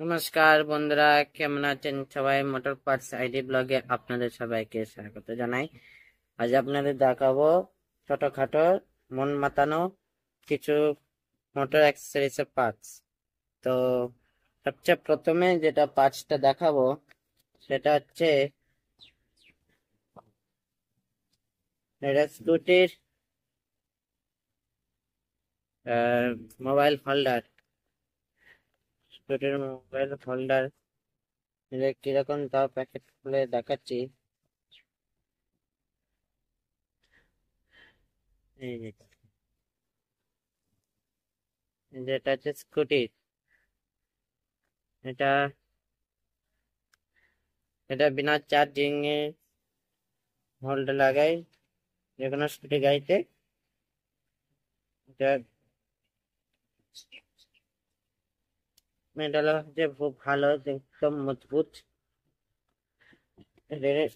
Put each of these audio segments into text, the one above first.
নমস্কার বন্ধুরা, কেমন আছেন সবাই? মোটর পার্টস আইডি ব্লগে আপনাদের সবাইকে স্বাগত জানাই। আজ আপনাদের দেখাবো ছোটখাটো মন মাতানো কিছু মোটর অ্যাক্সেসরিজ এর পার্টস। তো সবচেয়ে প্রথমে যেটা পার্টসটা দেখাবো সেটা হচ্ছে এটা স্কুটির মোবাইল হোল্ডার। স্কুটির মোবাইল হোল্ডার এটা কিরকম তাও প্যাকেট খুলে দেখাচ্ছি। এই যেটা হচ্ছে স্কুটির, এটা এটা বিনা চার্জিং এ হোল্ড লাগাই যে কোনো স্কুটি গাড়িতে। এটা মেটাল হচ্ছে খুব ভালো, একদম মজবুত।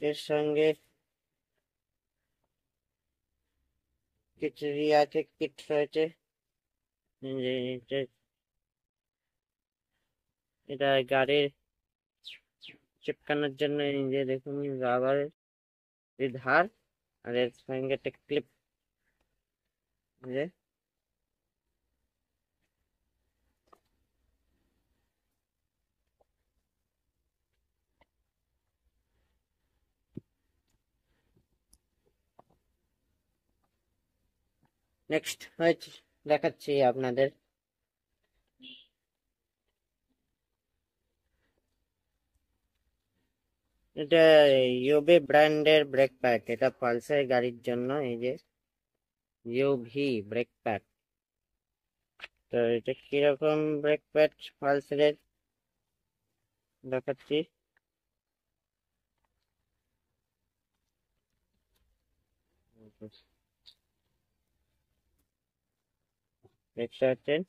এর সঙ্গে কিছু আছে, কিট রয়েছে। এটা গাড়ির চিপকানোর জন্য এই যে দেখুন রাবারের ধার, আর এর সঙ্গে একটা ক্লিপ। নেক্সট হচ্ছে দেখাচ্ছি আপনাদের, এটা ইউবি ব্র্যান্ডের ব্রেক প্যাড। এটা পালসার গাড়ির জন্য, এই যে ইউভি ব্রেক প্যাড। তো এটা কিরকম ব্রেক প্যাড পালসারের দেখাচ্ছি। দেখতে পাচ্ছেন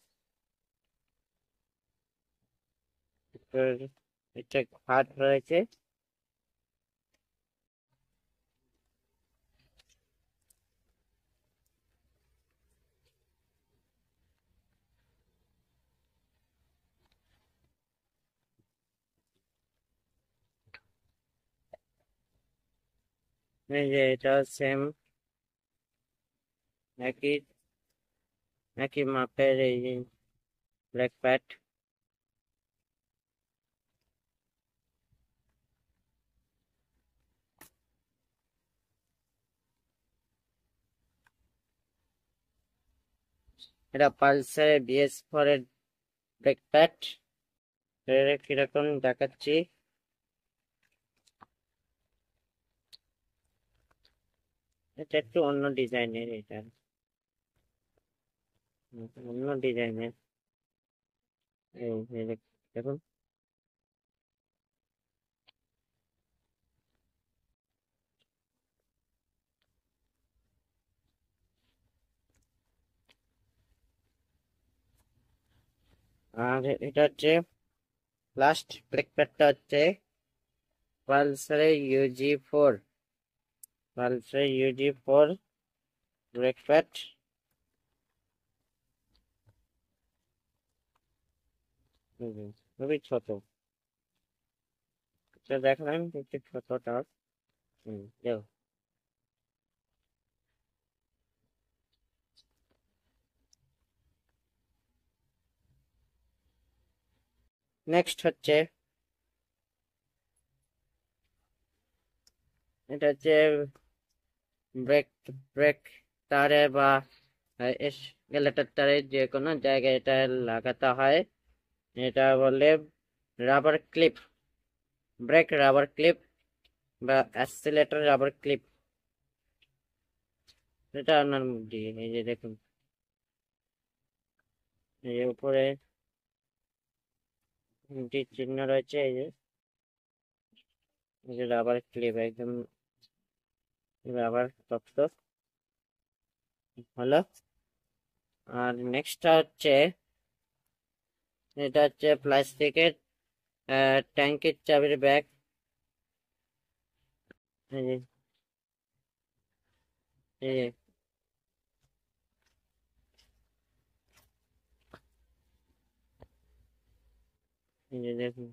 এটা ঘাট রয়েছে। এই যে এটা সেম একই একই মাপের এই যে ব্রেক প্যাড। এটা পালসার BS4 এর ব্রেক প্যাড। এটা কিরকম দেখাচ্ছি। এটা একটু অন্য ডিজাইনের, এটা অন্য ডিজাইনের। এই দেখুন, আর এটা হচ্ছে লাস্ট ব্রেক প্যাডটা হচ্ছে পালসারের UG4, পালসারের UG4 ব্রেক প্যাড। খুবই ছোট, এটা দেখলাম একটু ছোটটা। দেখো, নেক্সট হচ্ছে এটা হচ্ছে ব্রেক ব্রেক তারে বা এসকেলেটর তারে যে কোনো জায়গায় এটা লাগাতে হয়। এটা বলে rubber clip, brake rubber clip বা অ্যাক্সিলারেটর রাবার ক্লিপ। এটা আপনার দিয়ে এই যে দেখুন, এই যে উপরে চিহ্ন রয়েছে, এই যে রাবার ক্লিপ, একদম রাবার শক্ত হলো। আর নেক্সটটা হচ্ছে এটা হচ্ছে প্লাস্টিকের ট্যাঙ্কের চাবির ব্যাগ। এই যে এই যে এই যে দেখুন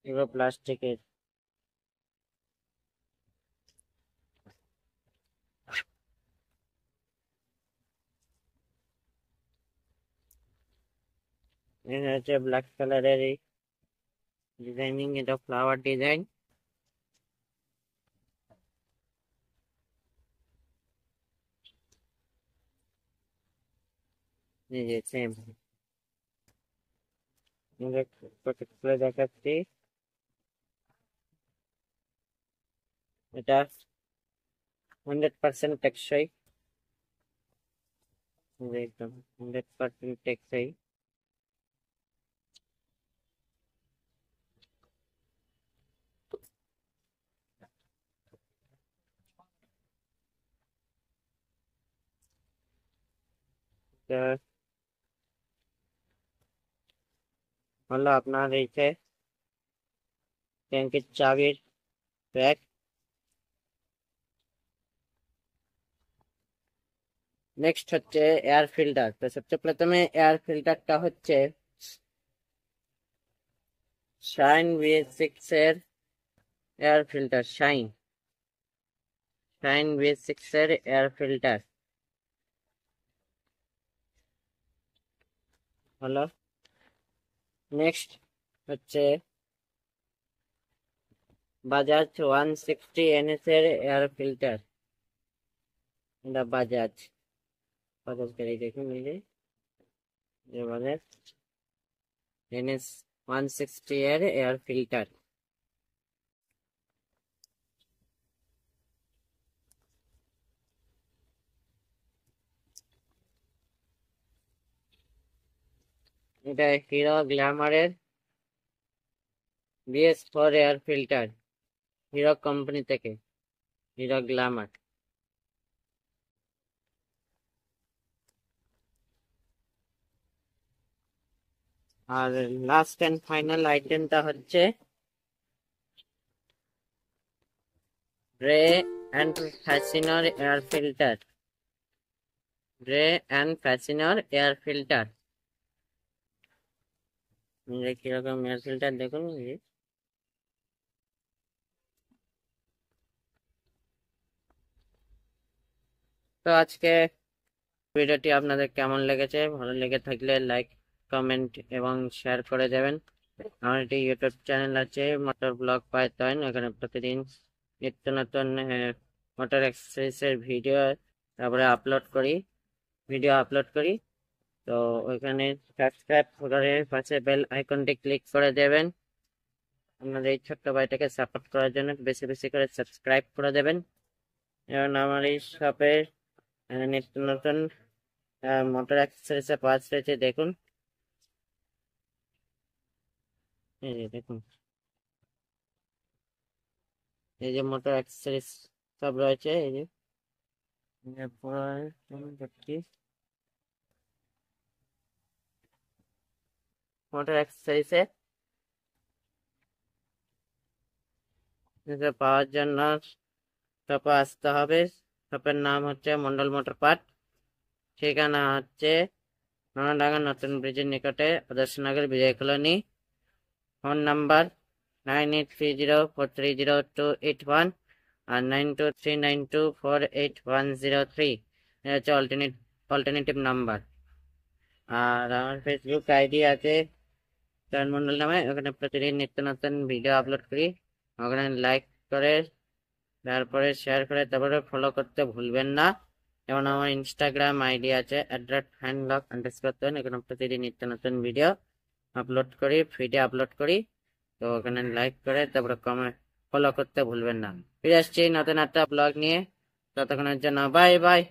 পুরো প্লাস্টিকের। এটা হচ্ছে ব্ল্যাক কালারের এই ডিজাইনিং, এটা ফ্লাওয়ার ডিজাইন। এই যে সেম খুলে দেখাচ্ছি। এটা 100% টেকসই, একদম 100% টেকসই। হলো আপনার এই যে ট্যাঙ্কির চাবির প্যাক। নেক্সট হচ্ছে এয়ার ফিল্টার। তো সবচেয়ে প্রথমে এয়ার ফিল্টারটা হচ্ছে শাইন VS6 এর এয়ার ফিল্টার। শাইন VS6 এর এয়ার ফিল্টার হলো। নেক্সট হচ্ছে বাজাজ 160 NS এর এয়ার ফিল্টার। এটা বাজাজ গাড়ি, দেখুন এই যে বাজাজ NS 160 এর এয়ার ফিল্টার। এটা হিরো গ্ল্যামারের BS4 air filter, Hero company থেকে, হিরো গ্ল্যামার। আর লাস্ট এন্ড ফাইনাল আইটেমটা হচ্ছে রে অ্যান্ড ফ্যাশিনর এয়ার ফিল্টার। রে অ্যান্ড ফ্যাশিনর এয়ার ফিল্টার। কিরকম এয়ার ফিল্টার দেখুন। তো আজকে ভিডিওটি আপনাদের কেমন লেগেছে? ভালো লেগে থাকলে লাইক, কমেন্ট এবং শেয়ার করে দেবেন। আমার একটি ইউটিউব চ্যানেল আছে মোটর ব্লগ পাইথন, এখানে প্রতিদিন নিত্য নতুন মোটর এক্সারসাইজের তারপরে ভিডিও আপলোড করি। তো ওইখানে সাবস্ক্রাইব করে পাশে বেল আইকনটি ক্লিক করে দেবেন। আপনাদের এই ছোট্ট ভাইটাকে সাপোর্ট করার জন্য বেশি বেশি করে সাবস্ক্রাইব করে দেবেন। এবং আমার এই শপে নিত্য নতুন মোটর অ্যাক্সেসরিজের পার্টস রয়েছে, দেখুন এই যে দেখুন, এই যে মোটর অ্যাক্সেসরিজ সব রয়েছে। এই যে মোটর অ্যাক্সেসরিজে পাওয়ার জন্য শপে আসতে হবে। শপের নাম হচ্ছে মন্ডল মোটর পার্ট। ঠিকানা হচ্ছে নানাডাঙ্গা নতুন ব্রিজের নিকটে, আদর্শনগর, বিজয় কলোনি। ফোন নাম্বার 9830430281 আর 9239248103। এটা হচ্ছে অল্টারনেটিভ নাম্বার। আর আমার ফেসবুক আইডি আছে চয়ন মন্ডল নামে, ওখানে প্রতিদিন নিত্য নতুন ভিডিও আপলোড করি। ওখানে লাইক করে, তারপরে শেয়ার করে, তারপরে ফলো করতে ভুলবেন না। যেমন আমার ইনস্টাগ্রাম আইডি আছে @handlock_, এখানে প্রতিদিন নিত্য নতুন ভিডিও আপলোড করি। তো ওখানে লাইক করে তারপরে কমেন্ট ফলো করতে ভুলবেন না। ফিরে আসছি নতুন একটা ব্লগ নিয়ে, ততক্ষণের জন্য বাই বাই।